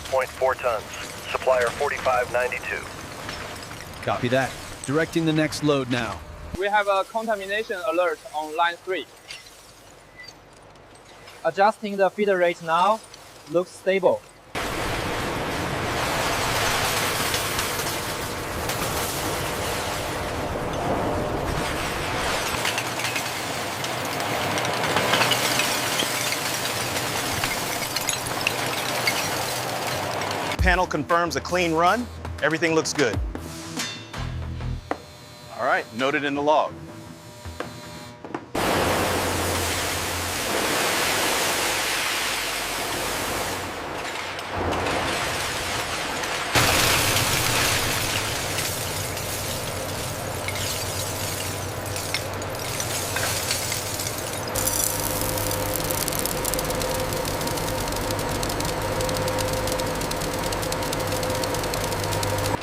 5.4 tons. Supplier 4592. Copy that. Directing the next load now. We have a contamination alert on line 3. Adjusting the feed rate now. Looks stable. Panel confirms a clean run. Everything looks good. All right, noted in the log.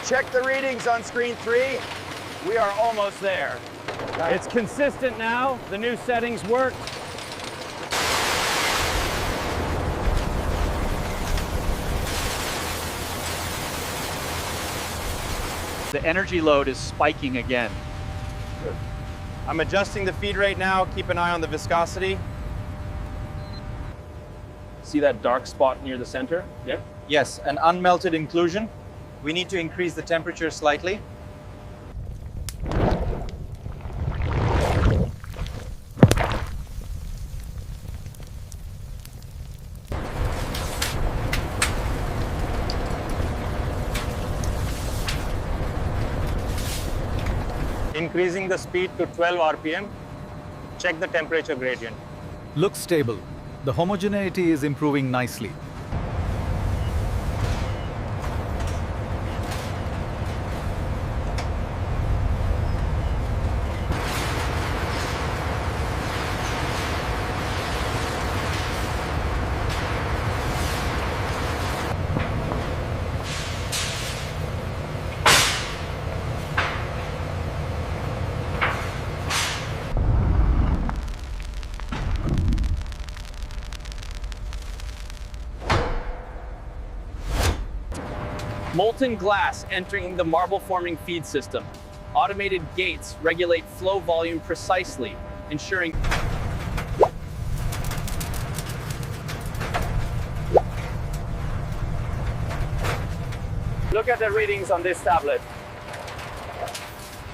Check the readings on screen 3. We are almost there. It's consistent now. The new settings work. The energy load is spiking again. I'm adjusting the feed rate now. Keep an eye on the viscosity. See that dark spot near the center? Yep. Yes, an unmelted inclusion. We need to increase the temperature slightly. Increasing the speed to 12 RPM. Check the temperature gradient. Looks stable. The homogeneity is improving nicely. Molten glass entering the marble-forming feed system. Automated gates regulate flow volume precisely, ensuring Look at the readings on this tablet.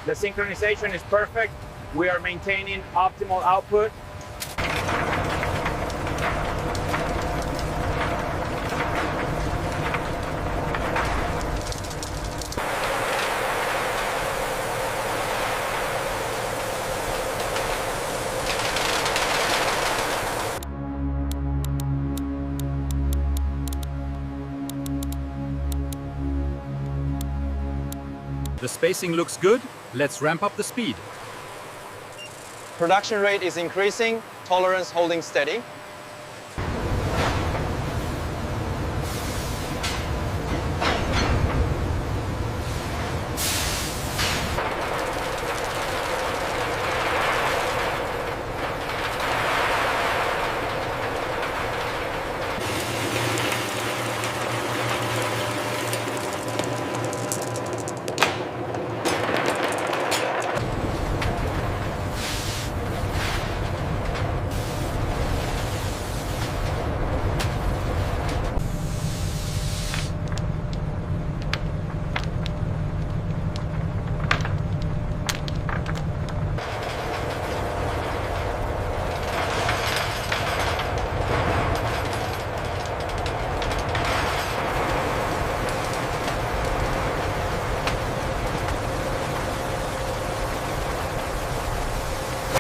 The synchronization is perfect. We are maintaining optimal output. The spacing looks good. Let's ramp up the speed. Production rate is increasing, tolerance holding steady.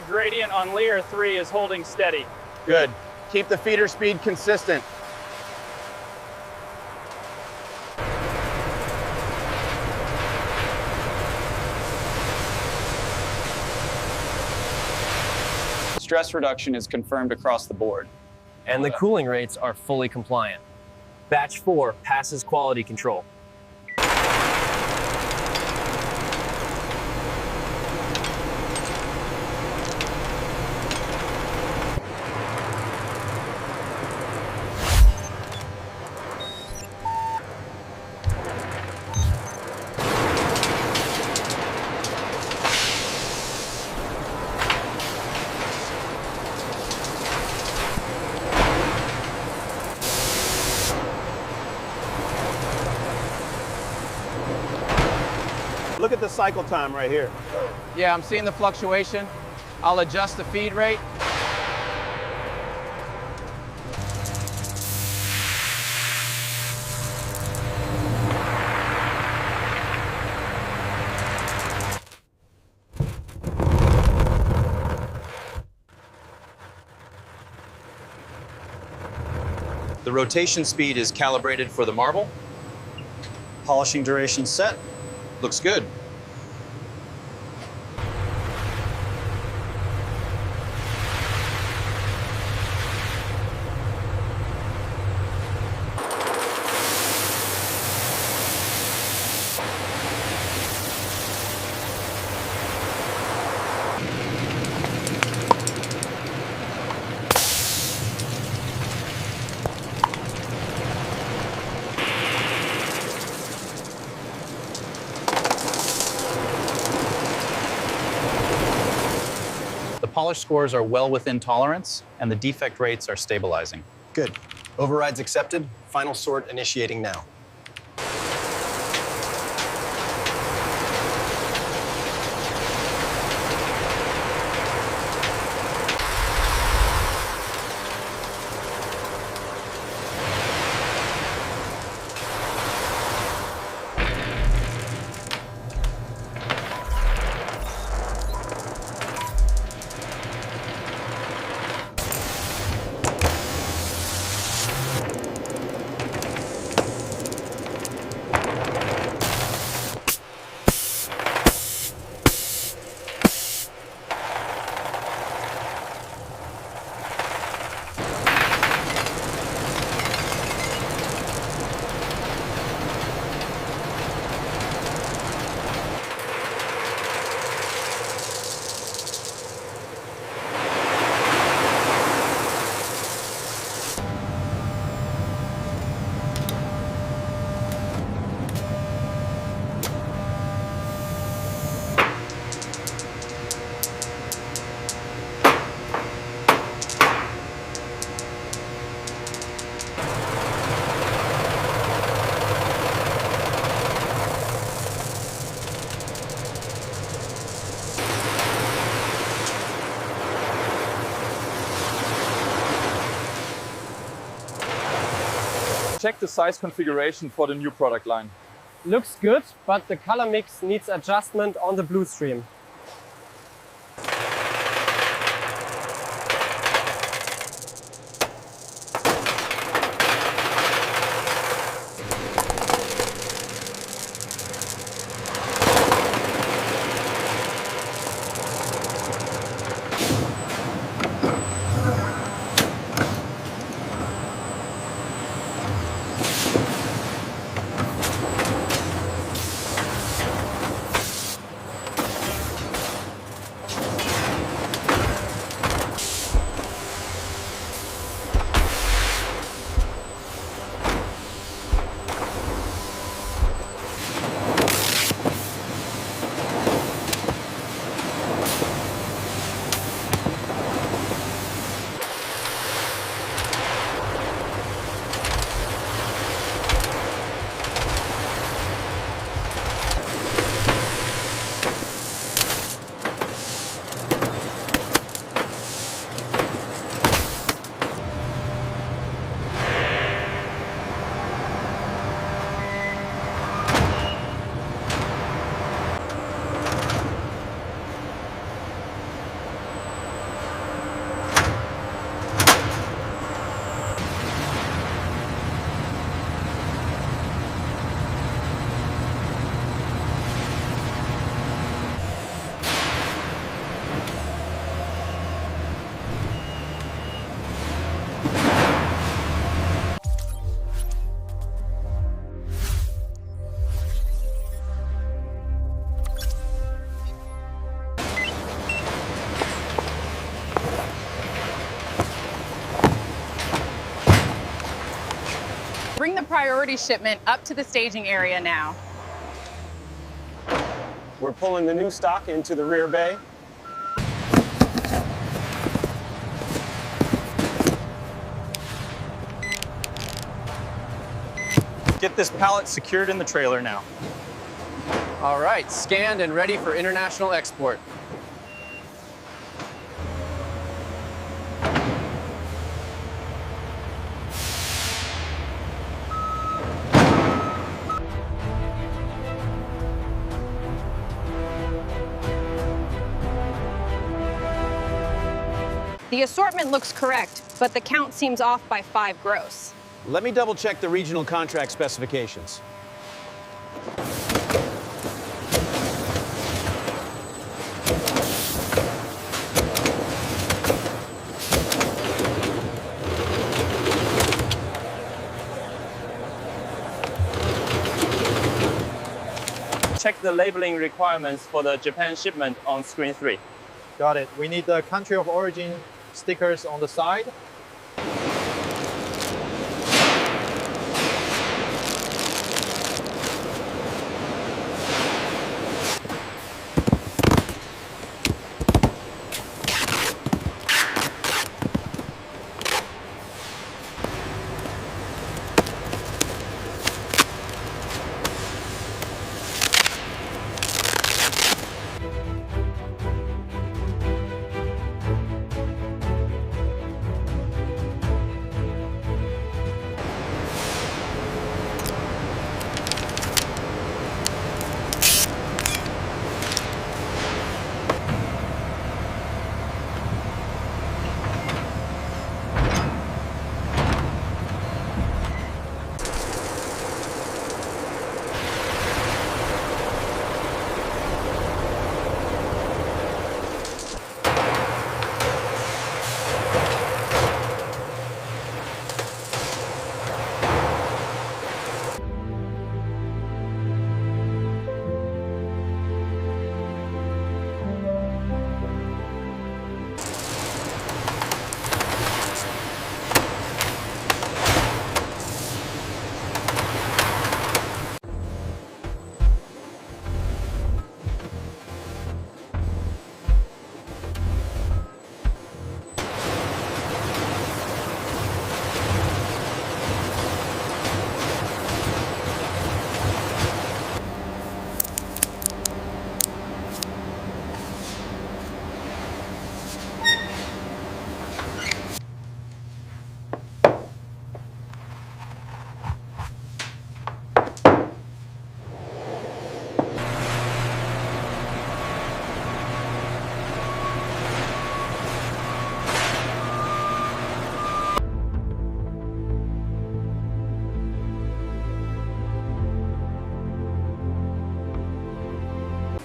Gradient on layer 3 is holding steady. Good. Keep the feeder speed consistent. Stress reduction is confirmed across the board. And the cooling rates are fully compliant. Batch 4 passes quality control. look at the cycle time right here. Yeah, I'm seeing the fluctuation. I'll adjust the feed rate. The rotation speed is calibrated for the marble. Polishing duration set. Looks good. The polish scores are well within tolerance, and the defect rates are stabilizing. Good. Overrides accepted. Final sort initiating now. Check the size configuration for the new product line. Looks good, but the color mix needs adjustment on the blue stream. Bring the priority shipment up to the staging area now. We're pulling the new stock into the rear bay. Get this pallet secured in the trailer now. All right, scanned and ready for international export. The assortment looks correct, but the count seems off by 5 gross. Let me double check the regional contract specifications. Check the labeling requirements for the Japan shipment on screen 3. Got it. We need the country of origin stickers on the side.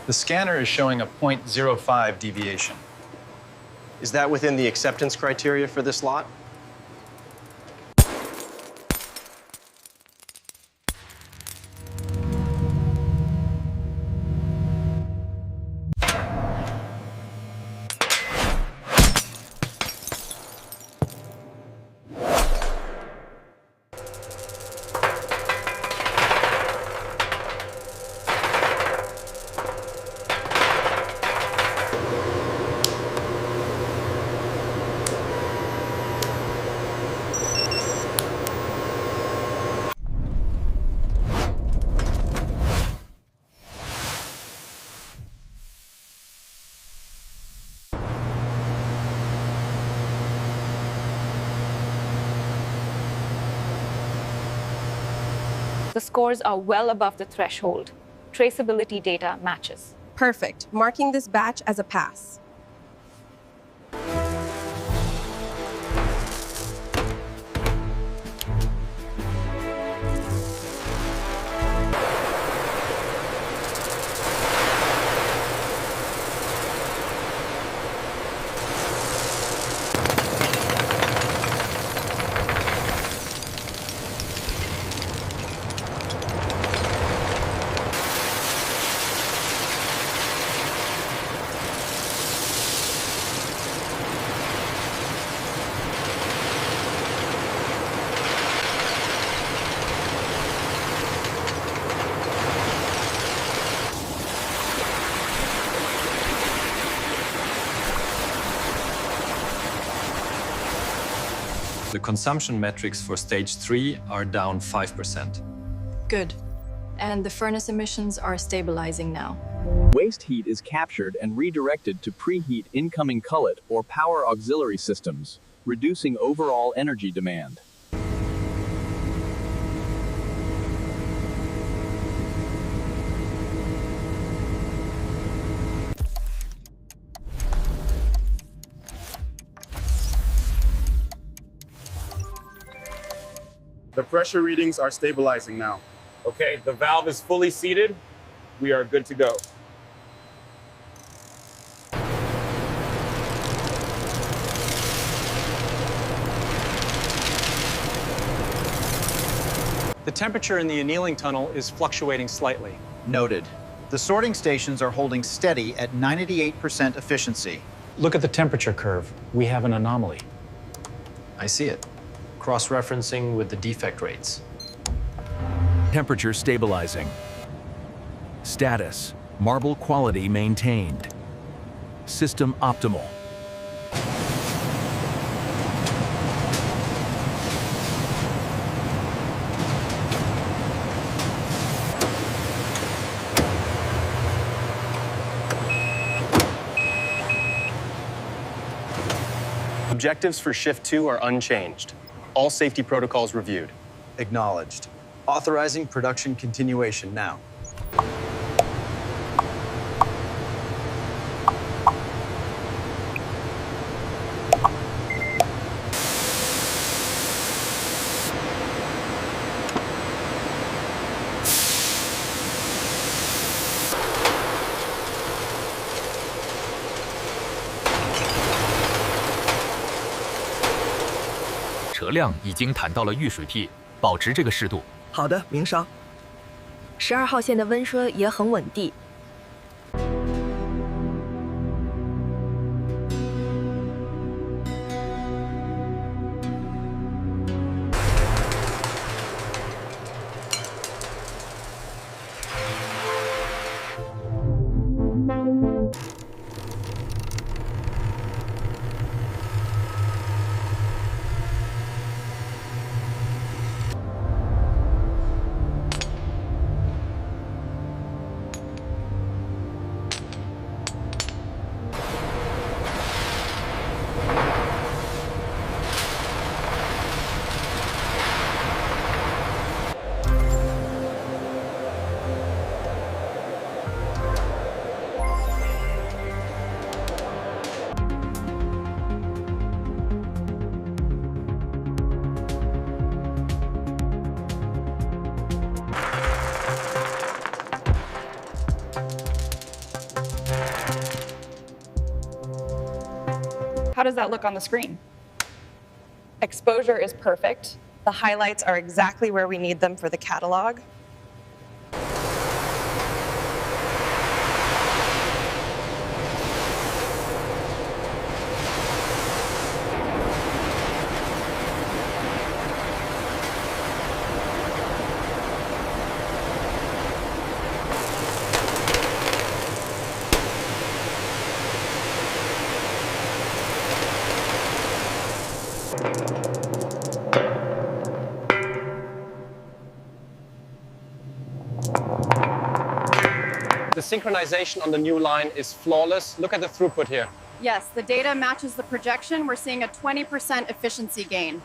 The scanner is showing a 0.05 deviation. Is that within the acceptance criteria for this lot? The scores are well above the threshold. Traceability data matches. Perfect. Marking this batch as a pass. The consumption metrics for stage 3 are down 5%. Good. and the furnace emissions are stabilizing now. Waste heat is captured and redirected to preheat incoming cullet or power auxiliary systems, reducing overall energy demand. The pressure readings are stabilizing now. Okay, the valve is fully seated. We are good to go. The temperature in the annealing tunnel is fluctuating slightly. Noted. The sorting stations are holding steady at 98% efficiency. Look at the temperature curve. We have an anomaly. I see it. Cross-referencing with the defect rates. Temperature stabilizing. Status: marble quality maintained. System optimal. Objectives for Shift 2 are unchanged. All safety protocols reviewed. Acknowledged. Authorizing production continuation now.车辆已经弹到了预水屉，保持这个湿度。好的，明商。12号线的温车也很稳定。How does that look on the screen? Exposure is perfect. The highlights are exactly where we need them for the catalog. The synchronization on the new line is flawless. Look at the throughput here. Yes, the data matches the projection. We're seeing a 20% efficiency gain.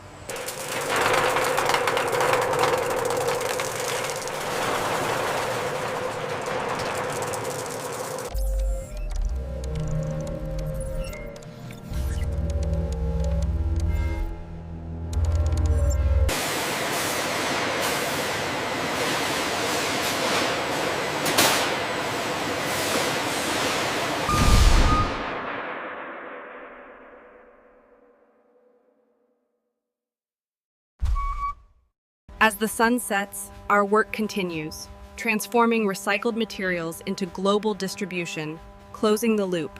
As the sun sets, our work continues, transforming recycled materials into global distribution, closing the loop